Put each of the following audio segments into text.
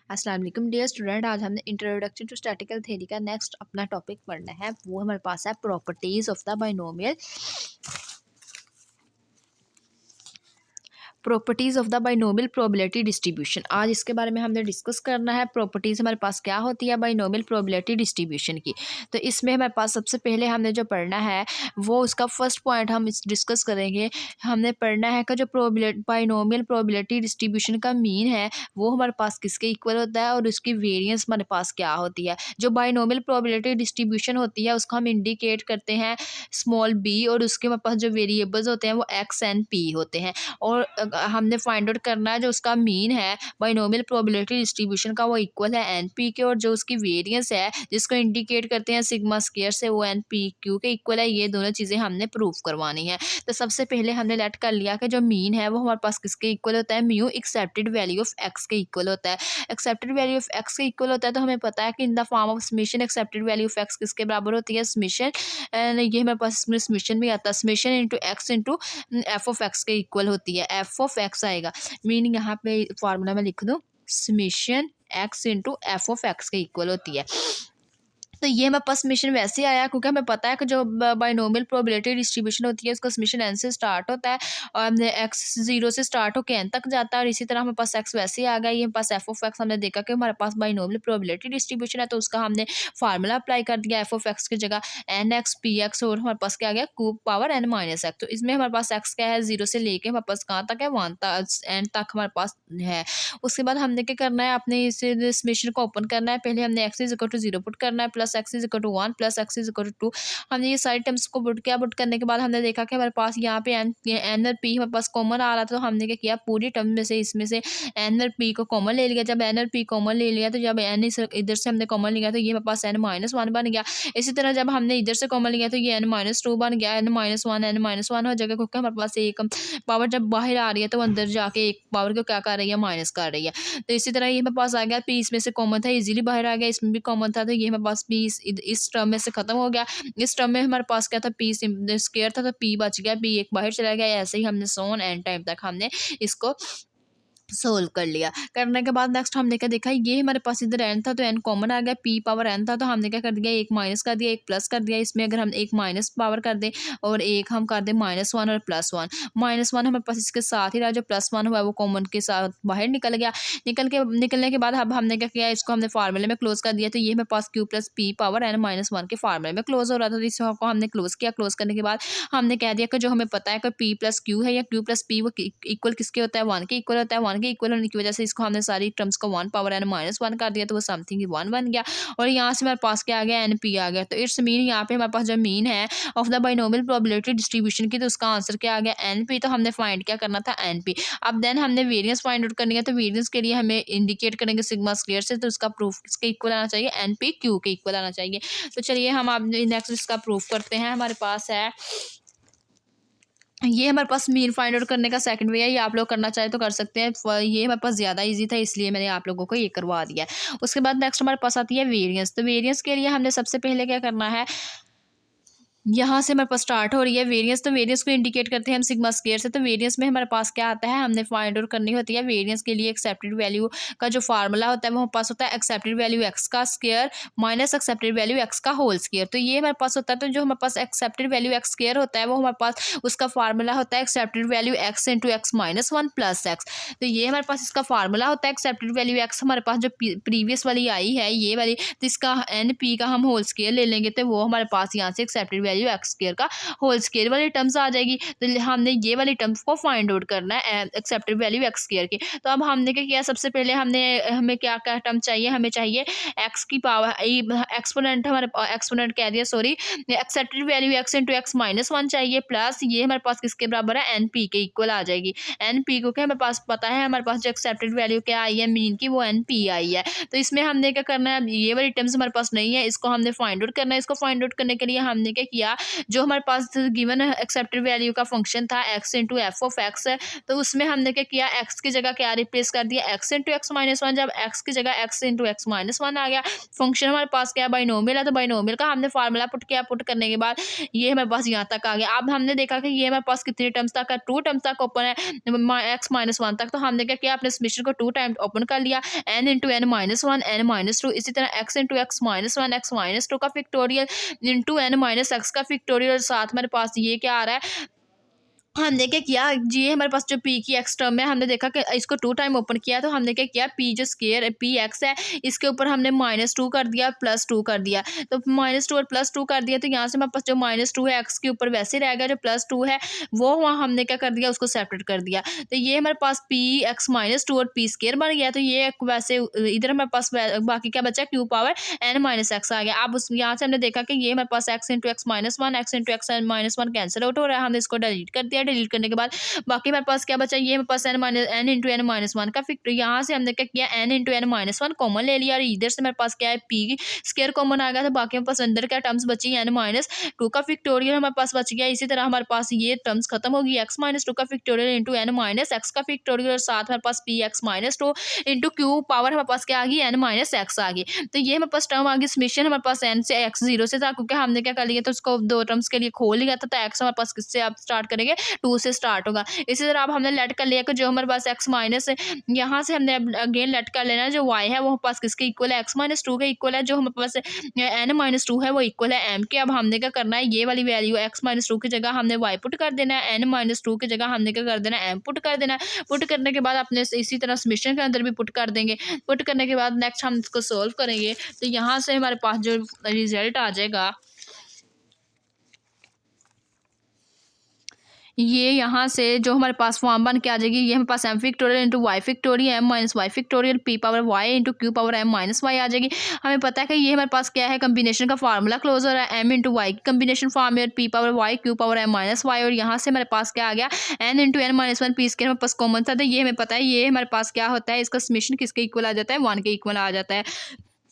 अस्सलाम वालेकुम dear student. आज हमने इंट्रोडक्शन टू स्टैटिकल थ्योरी का नेक्स्ट अपना टॉपिक पढ़ना है। वो हमारे पास है properties of the binomial. Properties of the binomial probability distribution, आज इसके बारे में हमने डिस्कस करना है। प्रॉपर्टीज हमारे पास क्या होती है बाइनोमियल प्रोबेबिलिटी डिस्ट्रीब्यूशन की। तो इसमें हमारे पास सबसे पहले हमने जो पढ़ना है वो उसका फर्स्ट पॉइंट हम डिस्कस करेंगे। हमने पढ़ना है कि जो बाइनोमियल प्रोबेबिलिटी डिस्ट्रीब्यूशन का मीन है वो हमारे पास किसके इक्वल होता है और उसकी वेरिएंस हमारे पास क्या होती है। जो बाइनोमियल प्रोबेबिलिटी डिस्ट्रीब्यूशन होती है उसको हम इंडिकेट करते हैं स्मॉल बी, और उसके हमारे पास जो वेरिएबल्स होते हैं वो एक्स एंड पी होते हैं। और हमने फाइंड आउट करना है जो उसका मीन है बाइनोमियल प्रोबेबिलिटी डिस्ट्रीब्यूशन का वो इक्वल है एन पी के, और जो उसकी वेरिएंस है जिसको इंडिकेट करते हैं सिग्मा स्क्वायर से वो एन पी क्यू के इक्वल है। ये दोनों चीज़ें हमने प्रूव करवानी है। तो सबसे पहले हमने लेट कर लिया कि जो मीन है वो हमारे पास किसके इक्वल होता है, mu accepted value of x के इक्वल होता है। एक्सेप्टेड वैल्यू ऑफ एक्स के इक्वल होता है तो हमें पता है कि in the form of summation accepted value of x किसके बराबर होती है, समेशन। ये हमारे पास इसमें समेशन भी आता है, summation into x into F of x के इक्वल होती है। एफ ऑफ एक्स आएगा, मीनिंग यहाँ पे फार्मूला में लिख दूँ summation x into F of x के इक्वल होती है। तो ये हमारे पास समेशन वैसे आया क्योंकि हमें पता है कि जो बाइनोमियल प्रोबेबिलिटी डिस्ट्रीब्यूशन होती है उसका समेशन एन से स्टार्ट होता है और हमने एक्स जीरो से स्टार्ट होकर एन तक जाता है। और इसी तरह हमारे पास एक्स वैसे ही आ गया। ये हमारे पास एफ ऑफ एक्स, हमने देखा कि हमारे पास बाइनोमियल प्रोबेबिलिटी डिस्ट्रीब्यूशन है तो उसका हमने फार्मूला अप्लाई कर दिया एफ ऑफ एक्स की जगह एन एक्स पी एक्स, और हमारे पास क्या आ गया cube power n minus x. तो इसमें हमारे पास एक्स क्या है, जीरो से लेके हमारे पास कहाँ तक है, वन तक, एन तक हमारे पास है। उसके बाद हमने क्या करना है, अपने इस समेशन को ओपन करना है। पहले हमने x is equal to zero put करना है, plus x is equal to one plus x is equal to 2। हमने ये सारी टर्म्स को पुट किया। पुट करने के बाद हमने देखा कि हमारे पास यहाँ पे एन और पी हमारे पास कॉमन आ रहा था, तो हमने क्या किया, पूरी टर्म में से इसमें से एन और पी को कॉमन ले लिया। जब एन और पी कॉमन ले लिया तो जब एन इधर से हमने कॉमन लिया तो ये हमारे पास एन माइनस वन बन गया। इसी तरह जब हमने इधर से कॉमन लिया तो ये एन माइनस टू बन गया, एन माइनस वन हो जाएगा क्योंकि हमारे पास एक पावर जब बाहर आ रही है तो अंदर जाके एक पावर को क्या कर रही है, माइनस कर रही है। तो इसी तरह ये हमारे पास आ गया, पी इसमें से कॉमन था, इजीली बाहर आ गया, इसमें भी कॉमन था, तो ये हमारे पास पी इस टर्म में से खत्म हो गया। इस टर्म में हमारे पास क्या था, पी स्क्वायर था तो पी बच गया, पी एक बाहर चला गया। ऐसे ही हमने सोन एंड टाइम तक हमने इसको सोल्व कर लिया। करने के बाद नेक्स्ट हमने क्या देखा, ये हमारे पास इधर एन था तो एन कॉमन आ गया, पी पावर एन था तो हमने क्या कर दिया, एक माइनस कर दिया एक प्लस कर दिया। इसमें अगर हम एक माइनस पावर कर दें और एक हम कर दें माइनस वन और प्लस वन, माइनस वन हमारे पास इसके साथ ही रहा, जो प्लस वन हुआ वो कॉमन के साथ बाहर निकल गया। निकलने के बाद अब हमने क्या किया, इसको हमने फार्मूले में क्लोज कर दिया। तो ये हमारे पास q plus p power n minus one के फार्मूले में क्लोज हो रहा था, तो इसको हमने क्लोज किया। क्लोज करने के बाद हमने कह दिया कि जो हमें पता है कि पी प्लस क्यू है या क्यू प्लस पी वो इक्वल किसके होता है, वन के इक्वल होता है। वन के इक्वल होने की वजह से इसको हमने सारी टर्म्स को one power n minus one कर दिया, तो वो समथिंग वन बन गया। और यहाँ से हमारे पास क्या आ गया, एन पी आ गया। तो इट्स मीन यहाँ पे हमारे पास जो मीन है of the binomial probability distribution की, तो उसका आंसर क्या आ गया, एन पी। तो हमने फाइंड क्या करना था, एन पी। अब देन हमने वेरियंस फाइंड आउट करनी है, तो वेरियंस के लिए हमें इंडिकेट करेंगे सिग्मा स्क्वायर से, तो उसका प्रूफ किसके इक्वल आना चाहिए, एन पी क्यू के इक्वल आना चाहिए। तो चलिए हम अब नेक्स्ट इसका प्रूफ करते हैं। हमारे पास है ये हमारे पास मीन फाइंड आउट करने का सेकंड वे है, ये आप लोग करना चाहे तो कर सकते हैं। ये हमारे पास ज़्यादा इजी था इसलिए मैंने आप लोगों को ये करवा दिया है। उसके बाद नेक्स्ट हमारे पास आती है वेरिएंस। तो वेरिएंस के लिए हमने सबसे पहले क्या करना है, यहाँ से हमारे पास स्टार्ट हो रही है वेरिएंस। तो वेरिएंस को इंडिकेट करते हैं हम सिग्मा स्क्वायर से। तो वेरिएंस में हमारे पास क्या आता है, हमने फाइंड आउट करनी होती है वेरिएंस के लिए एक्सेप्टेड वैल्यू का जो फार्मूला होता है वो हमारे पास होता है एक्सेप्टेड वैल्यू एक्स का square minus accepted value x का होल स्क्वायर। तो ये हमारे पास होता है, तो जो हमारे पास एक्सेप्टेड वैल्यू एक्स स्क्वायर होता है वो हमारे पास उसका फार्मूला होता है accepted value x into x minus one plus x. तो ये हमारे पास इसका फार्मूला होता है एक्सेप्टेड वैल्यू एक्स। हमारे पास जो प्रीवियस वाली आई है ये वाली, तो इसका एन पी का हम होल स्क्वायर ले लेंगे तो वो हमारे पास यहाँ से एक्सेप्टेड वैल्यू एक्स स्क्वायर का होल स्क्वायर वाली टर्म्स आ जाएगी। तो हमने ये वाली टर्म्स को फाइंड आउट करना है एक्सेप्टेड वैल्यू एक्स स्क्वायर की। तो अब हमने क्या किया, सबसे पहले हमें क्या क्या टर्म चाहिए, हमें चाहिए एक्स की पावर एक्सपोनेंट, हमारे एक्सपोनेंट कह दिया sorry, expected value x into x minus one चाहिए, प्लस ये हमारे पास किसके बराबर है, एन पी के इक्वल आ जाएगी। एन पी को क्या हमारे पास पता है, हमारे पास जो एक्सेप्टेड वैल्यू क्या आई है मीन की, वो एन पी आई है। तो इसमें हमने क्या करना है, ये वाली टर्म्स हमारे पास नहीं है, इसको हमने फाइंड आउट करना है। इसको फाइंड आउट करने के लिए हमने क्या किया, किया, जो हमारे पास गिवन एक्सेप्टेड वैल्यू का फंक्शन था x into F of x, तो उसमें हमने क्या किया, x की जगह क्या रिप्लेस कर दिया, x into x minus one. जब x की जगह x into x minus one आ गया, फंक्शन हमारे पास क्या है, बाइनोमियल है, तो बाइनोमियल का हमने फार्मूला पुट किया, पुट करने के बाद ये हमारे पास यहाँ तक आ गया। अब हमने देखा कि ये हमारे पास कितनी टर्म्स तक है, 2 टर्म्स तक ओपन है, x माइनस वन तक। तो हमने क्या किया, अपने समीशन को 2 टाइम ओपन कर लिया, n into n minus one, n minus two. इसी तरह x into x minus one, x minus two का factorial into n minus x का फिक्टोरियल। साथ हमारे पास ये क्या आ रहा है, हमने क्या किया, ये हमारे पास जो p की x टर्म है, हमने देखा कि इसको 2 टाइम ओपन किया, तो हमने क्या किया, p जो स्केयर p x है, इसके ऊपर हमने -2 कर दिया, +2 कर दिया। तो -2 और +2 कर दिया, तो यहाँ से हमारे पास जो -2 है x के ऊपर वैसे रहेगा, जो +2 है वो वहाँ हमने क्या कर दिया, उसको सेपरेट कर दिया। तो ये हमारे पास p x -2 और p स्केयर बन गया। तो ये वैसे इधर हमारे पास बाकी क्या बचा, q power n minus x आ गया। अब उस यहाँ से हमने देखा कि ये हमारे पास x into x minus one, x into x minus one cancel out हो रहा है, हमने इसको डिलीट कर दिया। डिलीट करने के बाद बाकी हमारे पास क्या बचा, ये हमारे पास n into n minus one का फिक्टर। यहाँ से हमने क्या किया, n into n minus one common ले लिया, और इधर से हमारे पास क्या है, p स्केयर कॉमन आ गया। तो बाकी हमारे पास अंदर क्या टर्म्स बची, n माइनस टू का फिक्टोरियल हमारे पास बच गया। इसी तरह हमारे पास ये टर्म्स खत्म होगी, x माइनस टू का factorial into n minus x का फिक्टोरियल, और साथ हमारे पास p x minus two into q power हमारे पास क्या आ गई, n माइनस एक्स आ गई। तो ये हमारे पास टर्म आ गई, समीशन हमारे पास n से x 0 से था, क्योंकि हमने क्या कर लिया, तो उसको 2 टर्म्स के लिए खोल लिया था। तो x हमारे पास किससे आप स्टार्ट करेंगे, 2 से स्टार्ट होगा। इसी तरह अब हमने लेट कर लिया कि जो हमारे पास x माइनस, यहाँ से हमने अगेन लेट कर लेना, जो y है वो हमारे पास किसके इक्वल है, x माइनस टू के इक्वल है, जो हमारे पास n माइनस टू है वो इक्वल है m के। अब हमने क्या करना है, ये वाली वैल्यू x माइनस टू की जगह हमने y पुट कर देना है, n माइनस टू की जगह हमने क्या कर देना है, m पुट कर देना है। पुट करने के बाद अपने इसी तरह समीशन के अंदर भी पुट कर देंगे। पुट करने के बाद नेक्स्ट हम इसको सोल्व करेंगे, तो यहाँ से हमारे पास जो रिजल्ट आ जाएगा, ये यहाँ से जो हमारे पास फॉर्म बन के आ जाएगी, ये हमारे पास m factorial into y factorial m minus y factorial p power y into q power m minus y आ जाएगी। हमें पता है कि ये हमारे पास क्या है, कम्बिनेशन का फार्मूला क्लोज हो रहा है, m into y combination form है, p power y q power m minus y. और यहाँ से हमारे पास क्या आ गया, n into n minus one, p square हमारे पास कॉमन था, तो ये हमें पता है, ये हमारे पास क्या होता है, इसका समीशन किसके इक्वल आ जाता है, 1 के इक्वल आ जाता है।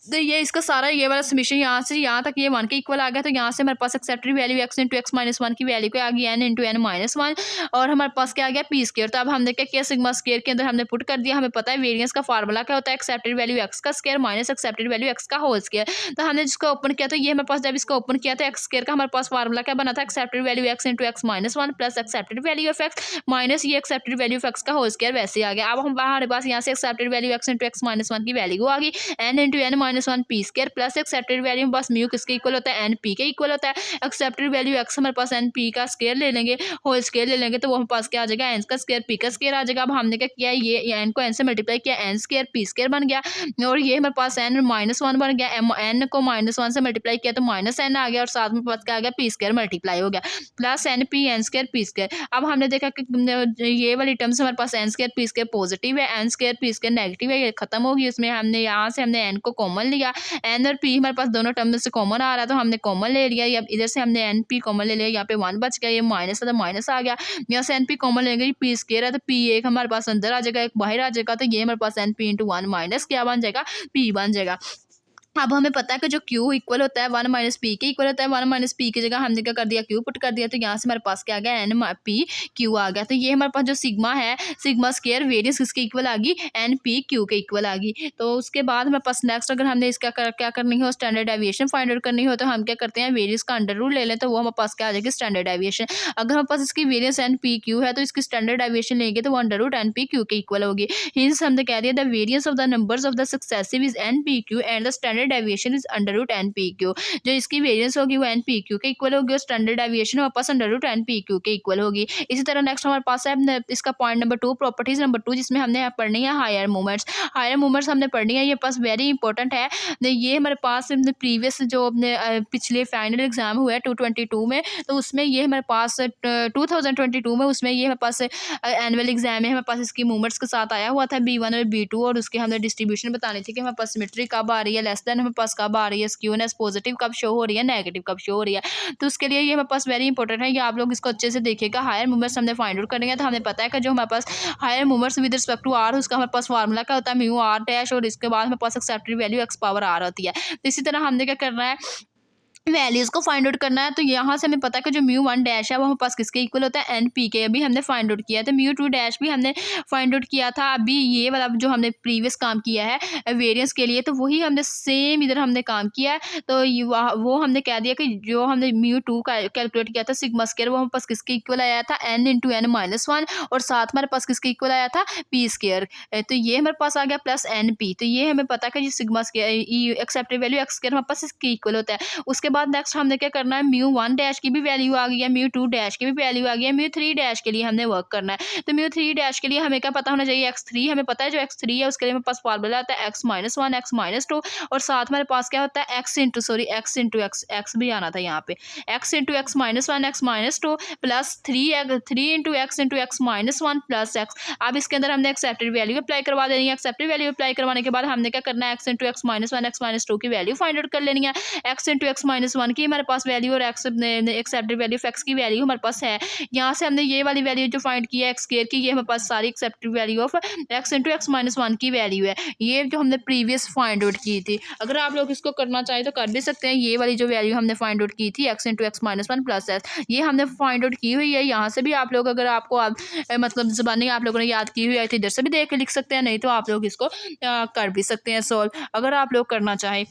तो ये इसका सारा ये वाला समीशन यहाँ से यहाँ तक ये 1 के इक्वल आ गया। तो यहाँ से हमारे पास expected value x into x minus one की वैल्यू क्या आ गई, n into n minus one, और हमारे पास क्या आ गया, p स्केयर। तो अब हमने क्या किया, सिग्मा स्केयर के अंदर हमने पुट कर दिया। हमें पता है वेरिएंस का फार्मूला क्या होता है, एक्सेप्टेड वैल्यू x का square minus accepted value x का होल स्केयर। तो हमने जिसको ओपन किया, तो ये हमारे पास जब इसको ओपन किया, तो एक्स स्केयर का हमारे पास फार्मूला क्या बना था, accepted value x into x minus one plus accepted value of x minus ये एक्सेप्टेड वैल्यू ऑफ x का होल स्केयर वैसे आ गया। अब हमारे पास यहाँ से accepted value x into x minus one की वैल्यू आ गई, n into n minus one p square plus accepted value बस म्यू किसके इक्वल होता है, एन पी के इक्वल होता है। एक्सेप्टेड वैल्यू एक्स हमारे पास एन पी का स्केयर ले लेंगे, होल स्केयर ले लेंगे, तो वो हमारे पास क्या आ जाएगा, एन का स्केयर पी का स्केयर आ जाएगा। अब हमने क्या किया, ये एन को एन से मल्टीप्लाई किया, एन स्केयर पी स्केयर बन गया, और ये हमारे पास एन माइनस वन बन गया, एन को माइनस वन से मल्टीप्लाई किया तो माइनस एन आ गया, और साथ में पास क्या आ गया, पी स्केयर मल्टीप्लाई हो गया, plus n p n square p square. अब हमने देखा कि ये वाली टर्म्स हमारे पास n square p square positive है, n square p square negative है, ये खत्म होगी। उसमें हमने यहाँ से हमने एन को कॉमन लिया, एन और पी हमारे पास दोनों टर्म में से कॉमन आ रहा है, तो हमने कॉमन ले लिया। या इधर से हमने एन पी कॉमन ले लिया, यहाँ पे 1 बच गया, ये माइनस था तो माइनस आ गया। यहाँ से एन पी कॉमन लेंगे, पी स्केयर है, तो पी एक हमारे पास अंदर आ जाएगा, एक बाहर आ जाएगा, तो ये हमारे पास n p into one minus क्या बन जाएगा, पी बन जाएगा। अब हमें पता है कि जो Q इक्वल होता है 1 माइनस पी के इक्वल होता है, 1 माइनस पी की जगह हमने क्या कर दिया, Q पुट कर दिया, तो यहाँ से हमारे पास क्या आ गया, एन पी क्यू आ गया। तो ये हमारे पास जो सिग्मा है, सिग्मा स्केयर वेरियंस किसके इक्वल आ गई, एन पी क्यू के इक्वल आ गई। तो उसके बाद हमारे पास नेक्स्ट अगर हमने इसका क्या करनी हो, स्टैंडर्ड डेविएशन फाइंड आउट करनी हो, तो हम क्या करते हैं, वेरियंस का अंडर रूट ले लें, तो वो हमारे पास क्या आ जाएगी, स्टैंडर्ड डेविएशन। अगर हमारे पास इसकी वेरियंस एन पी क्यू है, तो इसकी स्टैंडर्ड डेविएशन लेंगे तो वो under root n p q के इक्वल होगी। हिंस हमने कह दिया, the variance of the numbers of the successive is n p q and the standard deviation is under root n p q. जो इसकी वेरियंस होगी वो एन पी क्यू के इक्वल होगी, और स्टैंडर्ड डेविएशन हमारे पास under root n p q के इक्वल होगी। इसी तरह नेक्स्ट हमारे पास है इसका पॉइंट नंबर 2, प्रॉपर्टीज नंबर 2, जिसमें हमने पढ़नी है हायर मूवमेंट्स। हायर मूवमेंट्स हमने पढ़नी है, ये पास वेरी इंपॉर्टेंट है। ये हमारे पास प्रीवियस जो अपने पिछले फाइनल एग्जाम हुआ है 2022 में, तो उसमें ये हमारे पास 2022 में, उसमें ये हमारे पास एनुअल एग्जाम है, हमारे पास इसकी मूवमेंट्स के साथ आया हुआ था B1 और B2, और उसके हमने डिस्ट्रीब्यूशन बतानी थी कि हमारे पास सिमेट्री कब आ रही है, लेस देन हमारे पास कब आ रही है, स्क्यूनेस पॉजिटिव कब शो हो रही है, नेगेटिव कब शो हो रही है। तो उसके लिए ये हमारे पास वेरी इंपॉर्टेंट है, ये आप लोग इसको अच्छे से देखिएगा। हायर मूवमेंट्स हमने फाइंड आउट करेंगे, तो हमें पता है कि जो हमारे पास higher movements with respect to r, उसका हमारे पास फार्मूला क्या होता है, म्यू आर डैश, और इसके बाद हमारे पास expected value x power r होती है। तो इसी तरह हमने क्या करना है, वैल्यूज़ को फाइंड आउट करना है। तो यहाँ से हमें पता है कि जो म्यू वन डैश है वो हमारे पास किसके इक्वल होता है, एन पी के। अभी हमने फाइंड आउट किया है। तो म्यू टू डैश भी हमने फाइंड आउट किया था। अभी ये वाला जो हमने प्रीवियस काम किया है वेरिएंस के लिए, तो वही हमने सेम इधर हमने काम किया है। तो वो हमने कह दिया कि जो हमने म्यू टू का कैलकुलेट किया था सिग्मा स्क्वायर, वो हमारे पास किसके इक्वल आया था, n into n minus one, और साथ हमारे पास किसके इक्वल आया था, पी स्क्वायर। तो ये हमारे पास आ गया प्लस एन पी। तो ये हमें पता है कि sigma square accepted value x square हमारे पास इसके इक्वल होता है। उसके बाद नेक्स्ट हमने क्या करना है, म्यू वन डैश की भी वैल्यू आ गई है, म्यू टू डैश की भी वैल्यू आ गई है, म्यू थ्री डैश के लिए हमने वर्क करना है। तो म्यू थ्री डैश के लिए हमें क्या पता होना चाहिए, एक्स थ्री। हमें पता है जो एक्स थ्री है उसके लिए हमारे पास फॉर्मूला आता है x minus one, x minus two, और साथ हमारे पास क्या होता है एक्स इंटू एक्स भी आना था यहाँ पे, x into x minus one, x minus to, plus three into x minus one plus x. अब इसके अंदर हमने एक्सेप्टेड वैल्यू अप्लाई करवा देनी है। एक्सेप्टेड वैल्यू अप्लाई करवाने के बाद हमने क्या करना है, x into x minus one, x minus to की वैल्यू फाइंड आउट कर लेनी है। X into x minus one की हमारे पास वैल्यू और एक्सेप्टेड वैल्यू एक्स की वैल्यू हमारे पास है। यहाँ से हमने ये वाली वैल्यू जो फाइंड की है एक्स स्क्वायर की, ये हमारे पास सारी accepted value of x into x minus one की वैल्यू है। ये जो हमने प्रीवियस फाइंड आउट की थी। अगर आप लोग इसको करना चाहें तो कर भी सकते हैं। ये वाली जो वैल्यू हमने फाइंड आउट की थी x into x minus one plus x, ये हमने फाइंड आउट की हुई है। यहाँ से भी आप लोग अगर आपको मतलब ज़बानी आप लोगों ने याद की हुई है तो इधर से भी देख के लिख सकते हैं, नहीं तो आप लोग इसको कर भी सकते हैं सॉल्व, अगर आप लोग करना चाहें।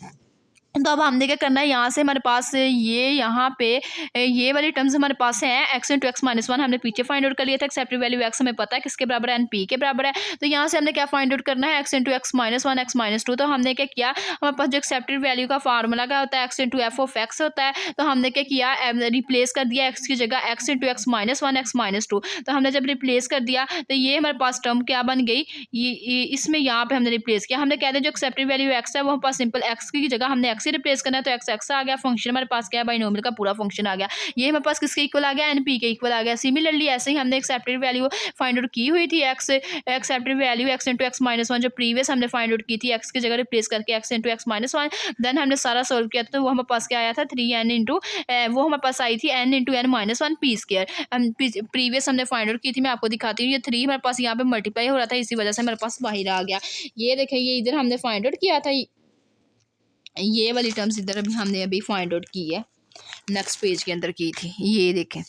तो अब हमने क्या करना है, यहाँ से हमारे पास ये यहाँ पे ये वाली टर्म्स हमारे पास है x into x minus one, हमने पीछे फाइंड आउट कर लिया था। एक्सेप्टेड वैल्यू एक्स हमें पता है किसके बराबर है, एन पी के बराबर है। तो यहाँ से हमने क्या फाइंड आउट करना है, x into x minus one, x minus to. तो हमने क्या किया, हमारे पास जो एक्सेप्टेड वैल्यू का फार्मूला क्या होता है, x into F of x होता है। तो हमने क्या किया, रिप्लेस कर दिया एक्स की जगह x into x minus one, x minus to. तो हमने जब रिप्लेस कर दिया तो ये हमारे पास टर्म क्या बन गई, ये इसमें यहाँ पे हमने रिप्लेस किया। हमने कहते हैं जो एक्सेप्टेड वैल्यू एक्स है वो हमारे पास सिंपल एक्स की जगह हमने एक्स ही रिप्लेस करना है। तो एक्स आ गया, फंक्शन हमारे पास क्या है, बाइनोमियल का पूरा फंक्शन आ गया। ये हमारे पास किसके इक्वल आ गया, एनपी के इक्वल आ गया। सिमिलरली ऐसे ही हमने एक्सेप्टेड वैल्यू फाइंड आउट की हुई थी, accepted value x into x minus one जो प्रीवियस हमने फाइंड आउट की थी, एक्स की जगह रिप्लेस करके x into x minus one. Then हमने सारा सोल्व किया तो वो हमारे पास क्या आया था, थ्री एन इंटू वो हमारे पास आई थी n into n minus one p square. Previous हमने फाइंड आउट की थी, मैं आपको दिखाती हूँ। ये थ्री हमारे पास यहाँ पे मल्टीप्लाई हो रहा था, इसी वजह से हमारे पास बाहर आ गया। ये देखें, ये इधर हमने फाइंड आउट किया था, ये वाली टर्म्स इधर अभी हमने अभी फाइंड आउट की है, नेक्स्ट पेज के अंदर की थी। ये देखें,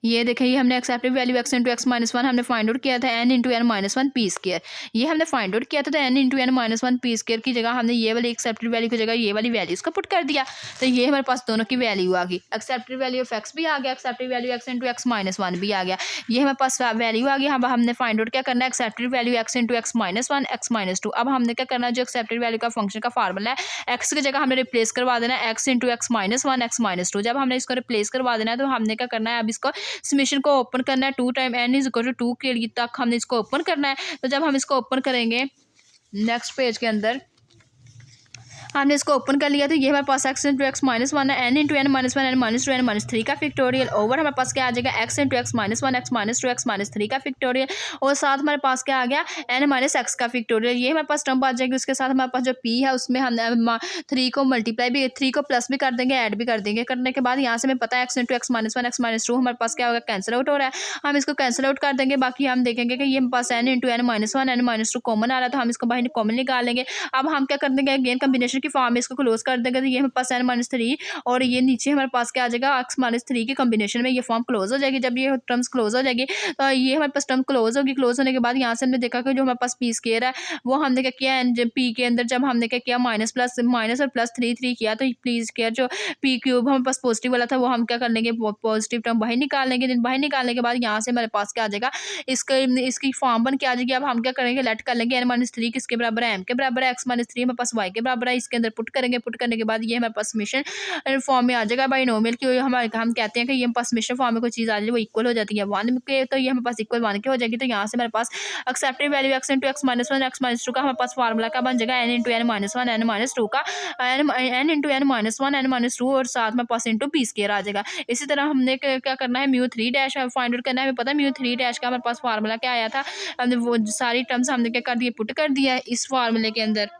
ये देखें, ये हमने accepted value x into x minus one हमने फाइंड आउट किया था n into n minus one p square. ये हमने फाइंड आउट किया था, तो n into n minus one p square की जगह हमने ये वाली एक्सेप्टेड वैल्यू की जगह ये वाली वैल्यूज को पुट कर दिया। तो ये हमारे पास दोनों की वैल्यू आ गई। एक्सेप्टेड वैल्यू ऑफ एक्स भी आ गया, accepted value x into x minus one भी आ गया। ये हमारे पास वैल्यू आ गया। अब हमने फाइंड आउट क्या करना है, accepted value x into x minus one, x minus to. अब हमने क्या करना है, जो एक्सेप्टेड वैल्यू का फंक्शन का फार्मूला है, एक्स की जगह हमने रिप्लेस करवा देना है x into x minus one, x minus to. जब हमने इसको रिप्लेस करवा देना है तो हमने क्या करना है, अब इसको समेशन को ओपन करना है, two time n is equal to two के लिए तक हमने इसको ओपन करना है। तो जब हम इसको ओपन करेंगे नेक्स्ट पेज के अंदर, हमने इसको ओपन कर लिया तो ये हमारे पास x into x minus one है, n into n minus one, n minus two, n minus three का फिक्टोरियल ओवर हमारे पास क्या आ जाएगा, x into x minus one, x minus two, x minus three का फिक्टोरियल, और साथ हमारे पास क्या आ गया, एन माइनस एक्स का फिक्टोरियल। ये हमारे पास टर्म आ जाएगी। उसके साथ हमारे पास जो पी है उसमें हम थ्री को मल्टीप्लाई भी, थ्री को प्लस भी कर देंगे, ऐड भी कर देंगे। करने के बाद यहाँ से हमें पता है x into x minus one, x minus to हमारे पास क्या होगा, कैंसिल आउट हो रहा है। हम इसको कैंसिल आउट कर देंगे। बाकी हम देखेंगे कि ये हमारे पास n into n minus one, n minus two common आ रहा है, तो हम इसको बाहर कॉमन निकाल लेंगे। अब हम क्या कर देंगे, अगेन कम्बिनेशन की फॉर्म में इसको क्लोज कर देंगे। तो ये हमारे पास एन माइनस थ्री और ये नीचे हमारे पास क्या आ जाएगा, एक्स माइनस थ्री के कम्बिनेशन में ये फॉर्म क्लोज हो जाएगी। जब ये टर्म्स क्लोज हो जाएगी तो ये हमारे पास टर्म क्लोज होगी। क्लोज होने के बाद यहाँ से हमने देखा कि जो हमारे पास पी स्क्वायर है वो हमने क्या किया, एन पी के अंदर जब हमने क्या किया, माइनस और प्लस थ्री थ्री किया, तो पी स्क्वायर जो पी क्यूब हमारे पास पॉजिटिव वाला था वो हम क्या कर लेंगे, पॉजिटिव टर्म बाहर निकाल लेंगे। दिन बाहर निकालने के बाद यहाँ से हमारे पास क्या आ जाएगा, इसकी फॉर्म बन के आ जाएगी। अब हम क्या करेंगे, लेट कर लेंगे एन माइनस थ्री किसके बराबर है, एम के बराबर है, एक्स माइनस थ्री हमारे पास वाई के बराबर है। इसके अंदर पुट करेंगे, पुट करने के बाद ये हमारे पास समेशन फॉर्म में आ जाएगा बाइनोमियल की। हम कहते हैं कि ये पास समेशन फॉर्म में कोई चीज़ आ जाए वो इक्वल हो जाती है वन के, तो ये हमारे पास इक्वल वन के हो जाएगी। तो यहाँ से हमारे पास expected value x into x minus one, x minus two का हमारे पास फार्मूला क्या बन जाएगा, n into n minus one, n minus two का n into n minus one, n minus two, और साथ में पास इंटू पी स्क्वायर आ जाएगा। इसी तरह हमने क्या करना है, mu three dash find out करना है। हमें पता है म्यू थ्री डैश का हमारे पास फार्मूला क्या आया था, हमने वो सारी टर्म्स हमने क्या कर दिए, पुट कर दिया इस फार्मूले के अंदर।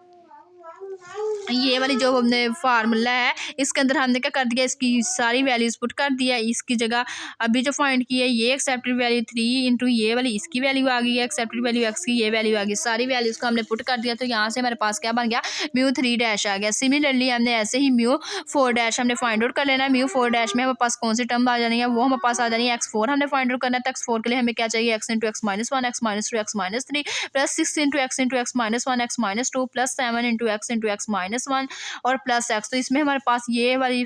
ये वाली जो हमने फार्मूला है इसके अंदर हमने क्या कर दिया, इसकी सारी वैल्यूज पुट कर दिया। इसकी जगह अभी जो फाइंड की है ये एक्सेप्टेड वैल्यू 3 इंटू ये वाली इसकी वैल्यू आ गई है, एक्सेप्टेड वैल्यू एक्स की ये वैल्यू आ गई। सारी वैल्यूज को हमने पुट कर दिया तो यहाँ से हमारे पास क्या बन गया, म्यू 3 डैश आ गया। सिमिलरली हमने ऐसे ही म्यू 4 डैश हमने फाइंड आउट कर लेना है। म्यू 4 डैश में हमारे पास कौन सी टर्म आ जानी है, वो हमारे पास आ जानी है x4 हमने फाइंड आउट करना है। तो x4 के लिए हमें क्या चाहिए, x into x minus 1 x minus 2 x minus 3 plus 6 into x minus 1 x minus 2 plus 7 into x minus 1 और प्लस एक्स। तो इसमें हमारे पास ये वाली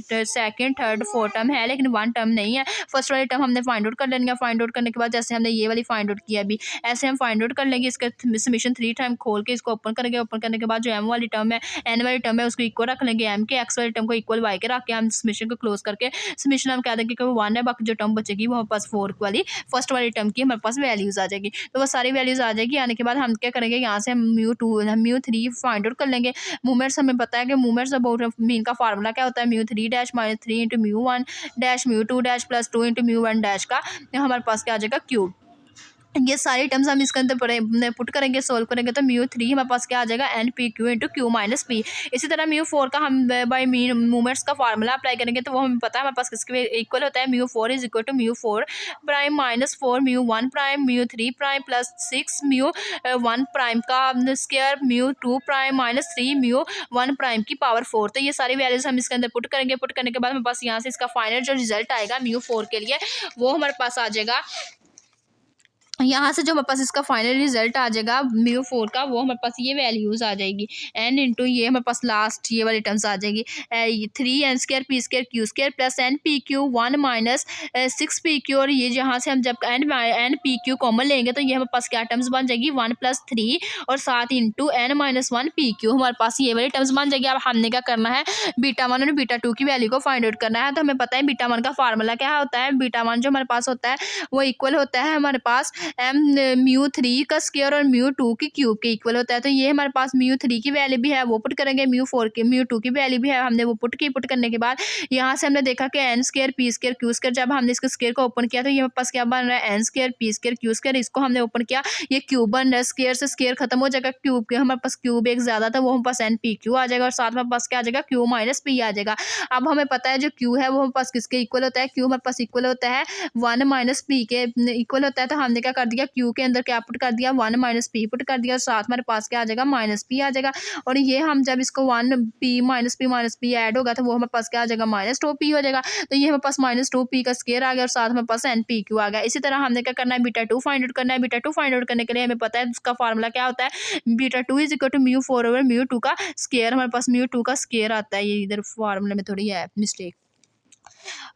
सेकंड थर्ड फोर्थ टर्म है लेकिन वन टर्म नहीं है। फर्स्ट वाली टर्म हमने फाइंड आउट कर लेनी है। फाइंड आउट करने के बाद जैसे हमने ये वाली फाइंड आउट किया अभी, ऐसे हम फाइंड आउट कर लेंगे। इसका समीशन 3 टाइम खोल के इसको ओपन करेंगे। ओपन करने के बाद जो एम वाली टर्म है एन वाली टर्म है उसको इक्वल रख लेंगे एम के, एक्स वाली टर्म को इक्वल वाई के रख के हम समीशन को क्लोज करके समीशन हम कह देंगे कि वो 1 है। बाकी जो टर्म बचेगी वो हमारे पास 4 वाली फर्स्ट वाली टर्म की हमारे पास वैल्यूज आ जाएगी। तो वो सारी वैल्यूज आ जाएगी। आने के बाद हम क्या करेंगे, यहाँ से हम म्यू 3 फाइंड आउट कर लेंगे। मूवमेंट्स हमें पता है कि मूवमेंट्स अबाउट मीन का फार्मूला क्या होता है, mu 3 dash minus 3 into mu 1 dash mu 2 dash plus 2 into mu 1 dash का हमारे पास क्या आ जाएगा क्यूब। ये सारी टर्म्स हम इसके अंदर पुट करेंगे, सोल्व करेंगे तो म्यू 3 हमारे पास क्या आ जाएगा, n p q into q minus p. इसी तरह म्यू 4 का हम बाई मीन मूवमेंट्स का फार्मूला अप्लाई करेंगे तो वो हमें पता है हमारे पास किसके इक्वल होता है, mu 4 is equal to mu 4 prime minus 4 mu 1 prime mu 3 prime plus 6 mu 1 prime का square mu 2 prime minus 3 mu 1 prime की पावर 4। तो ये सारी वैल्यूज हम इसके अंदर पुट करेंगे। पुट करने के बाद हमारे पास यहाँ से इसका फाइनल जो रिजल्ट आएगा म्यू 4 के लिए वो हमारे पास आ जाएगा। यहाँ से जो हमारे पास इसका फाइनल रिजल्ट आ जाएगा म्यू 4 का वो हमारे पास ये वैल्यूज आ जाएगी एन इंटू ये हमारे पास लास्ट ये वाली टर्म्स आ जाएगी 3n² p² q² plus n p q 1 minus 6 p q. और ये जहाँ से हम जब एन पी क्यू कॉमन लेंगे तो ये हमारे पास क्या टर्म्स बन जाएगी 1 + 3 और 7 into n minus 1 P Q हमारे पास ये वाली टर्म्स बन जाएगी। अब हमने क्या करना है, बीटा 1 और बीटा 2 की वैल्यू को फाइंड आउट करना है। तो हमें पता है बीटा 1 का फार्मूला क्या होता है, बीटा 1 जो हमारे पास होता है वो इक्वल होता है हमारे पास एम म्यू 3 का स्क्वायर और म्यू 2 की क्यूब के इक्वल होता है। तो ये हमारे पास म्यू 3 की वैल्यू भी है वो पुट करेंगे, म्यू 2 की वैल्यू भी है हमने वो पुट करने के बाद यहाँ से हमने देखा कि n² p² q²। जब हमने इसके स्क्वायर को ओपन किया तो ये हमारे पास क्या बन रहा है, n² p² q²। इसको हमने ओपन किया ये क्यूब बन रहा है, स्क्वायर से स्क्वायर खत्म हो जाएगा, क्यूब के हमारे पास क्यूब एक ज्यादा था वो हमारे पास एन पी क्यू आ जाएगा और साथ में पास क्या आ जाएगा क्यू माइनस पी आ जाएगा। अब हमें पता है जो क्यू है वो हमारे पास किसके इक्वल होता है, क्यू हमारे पास इक्वल होता है 1 माइनस पी के इक्वल होता है। तो हमने क्या कर दिया, क्यू के अंदर क्या पुट कर दिया 1 माइनस पी पुट कर दिया और साथ हमारे पास क्या आ जाएगा माइनस पी आ जाएगा। और ये हम जब इसको 1 पी माइनस पी ऐड होगा तो वो हमारे पास क्या आ जाएगा -2p हो जाएगा। तो ये हमारे पास -2p का स्क्वायर आ गया और साथ हमारे पास एन पी क्यू आ गया। इसी तरह हमने क्या करना है, बीटा 2 फाइंड आउट करना है। बीटा 2 फाइंड आउट करने के लिए हमें पता है उसका फार्मूला क्या होता है, beta 2 is equal to mu 4 over mu 2 का स्क्वायर। हमारे पास म्यू 2 का स्क्वायर आता है, ये इधर फार्मूले में थोड़ी है मिस्टेक।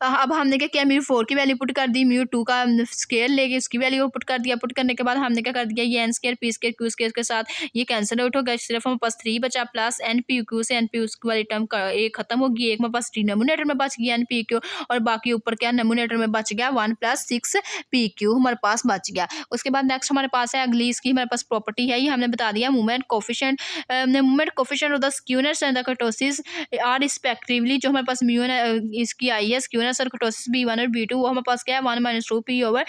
अब हमने क्या किया, म्यू 4 की वैल्यू पुट कर दी, म्यू 2 का स्केयर लेके उसकी वैल्यू पुट कर दिया। पुट करने के बाद हमने क्या कर दिया, ये n² p² q² के साथ ये कैंसिल आउट हो गया, सिर्फ हमारे पास 3 बचा प्लस एन पी क्यू से एन पी वाली टर्म का एक खत्म होगी, एक हमारे पास डिनोमिनेटर में बच गया एन पी क्यू और बाकी ऊपर क्या नोमिनेटर में बच गया 1 + 6 पी क्यू हमारे पास बच गया। उसके बाद नेक्स्ट हमारे पास है अगली इसकी हमारे पास प्रॉपर्टी है, ये हमने बता दिया movement coefficient of the skewness and the kurtosis are respectively. जो हमारे पास म्यू इसकी आई है स्क्यूनेस और कर्टोसिस b1 और b2 वो हमारे पास क्या है 1 - 2p over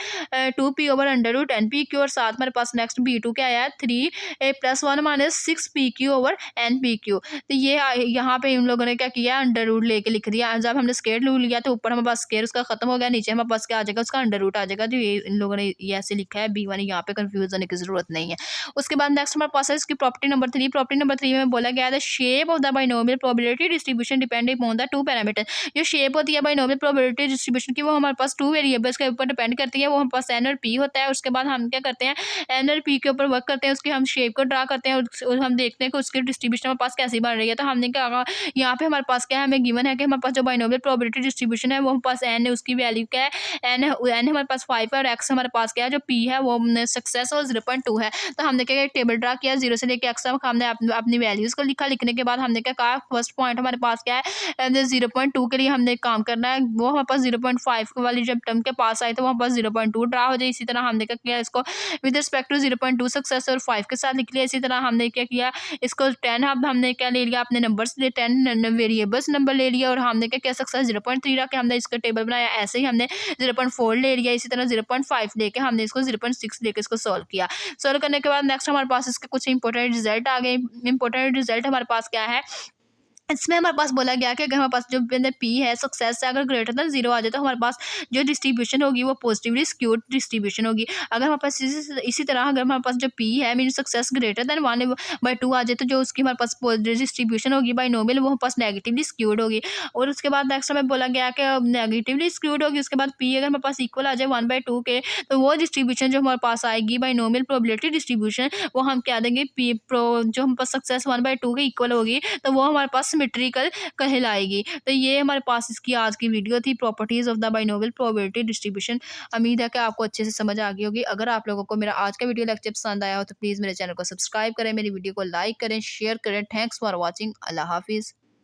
2p over under root npq और साथ हमारे पास नेक्स्ट b2 क्या आया 3 + 1 - 6pq ओवर npq। तो ये यहाँ पे इन लोगों ने क्या किया अंडर रूट लेके लिख दिया। जब हमने स्क्वायर रूट लिया तो ऊपर हमारे पास स्क्वायर उसका खत्म हो गया, नीचे हमारे पास क्या आ जाएगा उसका अंडर रूट आ जाएगा। तो ये इन लोगों ने ये ऐसे लिखा है b1, यहाँ पे कंफ्यूज होने की जरूरत नहीं है। उसके बाद नेक्स्ट हमारे पास है इसकी प्रॉपर्टी नंबर 3। प्रॉपर्टी नंबर 3 में बोला गया है the shape of the binomial probability distribution depend upon the 2 parameter. जो शेप होती है बाइनोमियल प्रोबेबिलिटी डिस्ट्रीब्यूशन की वो हमारे पास 2 वेरिएबल्स के ऊपर डिपेंड करती है, वो हमारे पास एन और पी होता है। उसके बाद हम क्या करते हैं एन और पी के ऊपर वर्क करते हैं, उसकी हम शेप को ड्रा करते हैं और हम देखते हैं कि उसकी डिस्ट्रीब्यूशन हमारे पास कैसी बन रही है। तो हमने क्या कहा यहाँ पे हमारे पास क्या है, हमें गिवन है कि हमारे पास जो बाइनोमियल प्रोबेबिलिटी डिस्ट्रीब्यूशन है वो हमारे पास एन है, उसकी वैल्यू क्या है एन हमारे पास 5 है और एक्स हमारे पास क्या है जो पी है वो सक्सेस और 0.2 है। तो हमने क्या टेबल ड्रा किया 0 से लेकर एक्स तक, हमने अपनी वैल्यूज को लिखा। लिखने के बाद हमने क्या कहा फर्स्ट पॉइंट हमारे पास क्या है 0.2 के लिए हमने काम करना करना है वो हमारे पास 0.5 वाली जब टर्म के पास आए तो वहाँ पास 0.2 ड्रा हो जाए। इसी तरह हमने क्या किया इसको विद रिस्पेक्ट टू 0.2 सक्सेस और 5 के साथ लिख लिया। इसी तरह हमने क्या किया इसको 10 अब हमने क्या ले लिया अपने नंबर्स लिए 10 वेरिएबल्स नंबर ले लिया और हमने क्या किया सक्सेस 0.3 रख के हमने इसका टेबल बनाया। ऐसे ही हमने 0.4 ले लिया। इसी तरह 0.5 लेके हमने इसको 0.6 लेके इसको सॉल्व किया। सॉल्व करने के बाद नेक्स्ट हमारे पास इसके कुछ इंपॉर्टेंट रिजल्ट आ गए। इंपॉर्टेंट रिजल्ट हमारे पास क्या है इसमें हमारे पास बोला गया कि अगर हमारे पास जो पी है सक्सेस है अगर ग्रेटर देन 0 आ जाए तो हमारे पास जो डिस्ट्रीब्यूशन होगी वो पॉजिटिवली स्क्यूड डिस्ट्रीब्यूशन होगी। अगर हमारे पास इसी तरह अगर हमारे पास जो पी है मीन सक्सेस ग्रेटर देन 1/2 आ जाए तो जो उसकी हमारे पास डिस्ट्रीब्यूशन होगी बाइनोमियल वो हमारे पास नेगेटिवली स्क्यूड होगी। और उसके बाद नेक्स्ट हमें बोला गया कि नेगेटिवली स्क्यूड होगी। उसके बाद पी अगर हमारे पास इक्वल आ जाए 1/2 के तो वो डिस्ट्रीब्यूशन जो हमारे पास आएगी बाइनोमियल प्रोबेबिलिटी डिस्ट्रीब्यूशन वो हम क्या देंगे पी प्रो जो हमारे पास सक्सेस 1/2 के इक्वल होगी तो वो हमारे पास सिमेट्रिकल कहलाएगी। तो ये हमारे पास इसकी आज की वीडियो थी properties of the binomial probability distribution. उम्मीद है कि आपको अच्छे से समझ आ गई होगी। अगर आप लोगों को मेरा आज का वीडियो लेक्चर पसंद आया हो तो प्लीज़ मेरे चैनल को सब्सक्राइब करें, मेरी वीडियो को लाइक करें, शेयर करें। Thanks for watching. अल्लाह हाफिज़।